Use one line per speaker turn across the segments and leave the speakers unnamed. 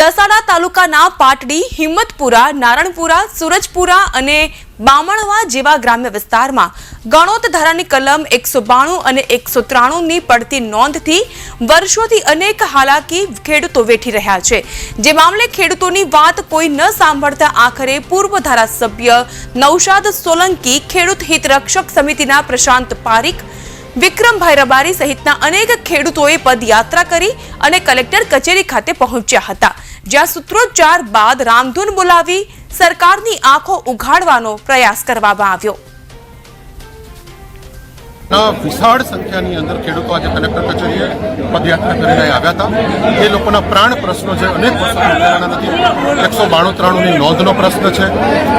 દસાડા તાલુકાના પાટડી, હિંમતપુરા, નારણપુરા, સુરજપુરા અને બામણવા જેવા ગ્રામ્ય વિસ્તારમાં ગણોત ધારાની કલમ 192 અને 193 ની પડતી નોંધથી વર્ષોથી અનેક હાલાકી ખેડૂતો વેઠી રહ્યા છે। જે મામલે ખેડૂતોની વાત કોઈ ન સાંભળતા આખરે પૂર્વ ધારાસભ્ય નૌશાદ સોલંકી, ખેડૂત હિત રક્ષક સમિતિના પ્રશાંત પારીખ, વિક્રમભાઈ રબારી સહિતના અનેક ખેડૂતોએ પદયાત્રા કરી અને કલેક્ટર કચેરી ખાતે પહોંચ્યા હતા, જ્યાં સૂત્રોચ્ચાર બાદ રામધૂન બોલાવી સરકારની આંખો ઉઘાડવાનો પ્રયાસ કરવામાં આવ્યો।
વિશાળ સંખ્યાની અંદર ખેડૂતો આજે કલેક્ટર કચેરીએ પદયાત્રા કરીને આવ્યા હતા। એ લોકોના પ્રાણ પ્રશ્નો છે, અનેક વર્ષોથી ઉકેલાના નથી। 192 ની નોંધનો પ્રશ્ન છે,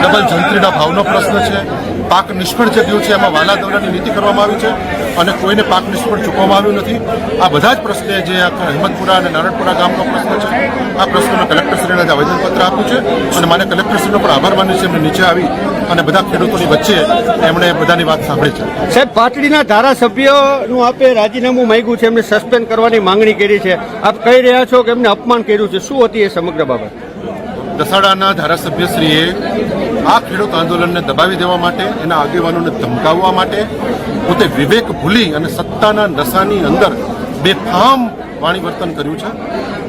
ડબલ જંત્રીના ભાવનો પ્રશ્ન છે, પાક નિષ્ફળ જે ગયું છે એમાં વાલા દવડાની નીતિ કરવામાં આવી છે અને કોઈને પાક નિષ્ફળ ચૂકવવામાં આવ્યું નથી। આ બધા જ પ્રશ્ને જે હિંમતપુરા અને નારણપુરા ગામનો પ્રશ્ન છે, આ પ્રશ્નોને કલેક્ટરશ્રીને આજે આવેદનપત્ર આપ્યું છે અને માન્ય કલેક્ટરશ્રીનો પણ આભાર માનું છે। એમને નીચે આવી અને બધા ખેડૂતોની વચ્ચે એમણે બધાની વાત સાંભળી છે।
સાહેબ, પાટડીના ધારાસભ્યનું આપે રાજીનામું માંગ્યું છે, એમને સસ્પેન્ડ કરવાની માંગણી કરી છે, આપ કહી રહ્યા છો કે એમને અપમાન કર્યું છે, શું હતી એ સમગ્ર બાબત?
દસાડાના ધારાસભ્યશ્રીએ આ ખેડૂત આંદોલનને દબાવી દેવા માટે, એના આગેવાનોને ધમકાવવા માટે પોતે વિવેક ભૂલી અને સત્તાના નશાની અંદર બેફામ વાણીવર્તન કર્યું છે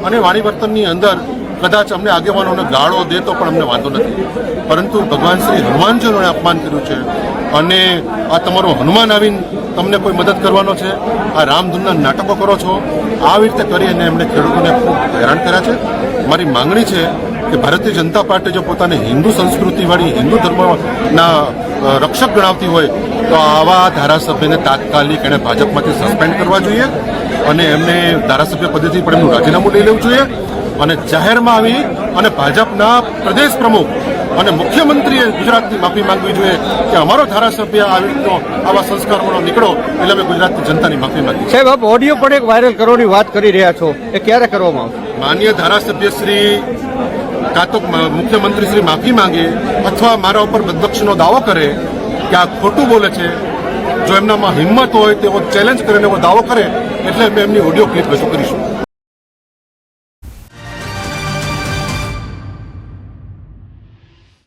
અને વાણીવર્તનની અંદર કદાચ અમને આગેવાનોને ગાળો દે તો પણ અમને વાંધો નથી, પરંતુ ભગવાન શ્રી હનુમાનજીનું અપમાન કર્યું છે અને આ તમારો હનુમાન આવીને તમને કોઈ મદદ કરવાનો છે, આ રામધૂનના નાટકો કરો છો, આવી રીતે કરી અને એમણે ખેડૂતોને ખૂબ હેરાન કર્યા છે। મારી માંગણી છે કે ભારતીય જનતા પાર્ટી જો પોતાને હિન્દુ સંસ્કૃતિવાળી, હિન્દુ ધર્મના રક્ષક ગણાવતી હોય તો આવા ધારાસભ્યને તાત્કાલિક એણે ભાજપમાંથી સસ્પેન્ડ કરવા જોઈએ અને એમને ધારાસભ્ય પદેથી પણ એમનું રાજીનામું લઈ લેવું જોઈએ અને જાહેરમાં આવી અને ભાજપના પ્રદેશ પ્રમુખ અને મુખ્યમંત્રીએ ગુજરાતની માફી માંગવી જોઈએ કે અમારો ધારાસભ્ય આવી રીતનો આવા સંસ્કારવાળો નીકળો એટલે અમે ગુજરાતની જનતાની માફી માંગી।
સાહેબ, આપ ઓડિયો પણ એક વાયરલ કરવાની વાત કરી રહ્યા છો, એ ક્યારે કરવામાં આવશે?
માન્ય ધારાસભ્યશ્રી કાં તો મુખ્યમંત્રીશ્રી માફી માંગે અથવા મારા ઉપર બદનક્ષીનો દાવો કરે કે આ ખોટું બોલે છે, જો એમનામાં હિંમત હોય તેઓ ચેલેન્જ કરીને એવો દાવો કરે એટલે અમે એમની ઓડિયો ક્લિપ રજૂ કરીશું।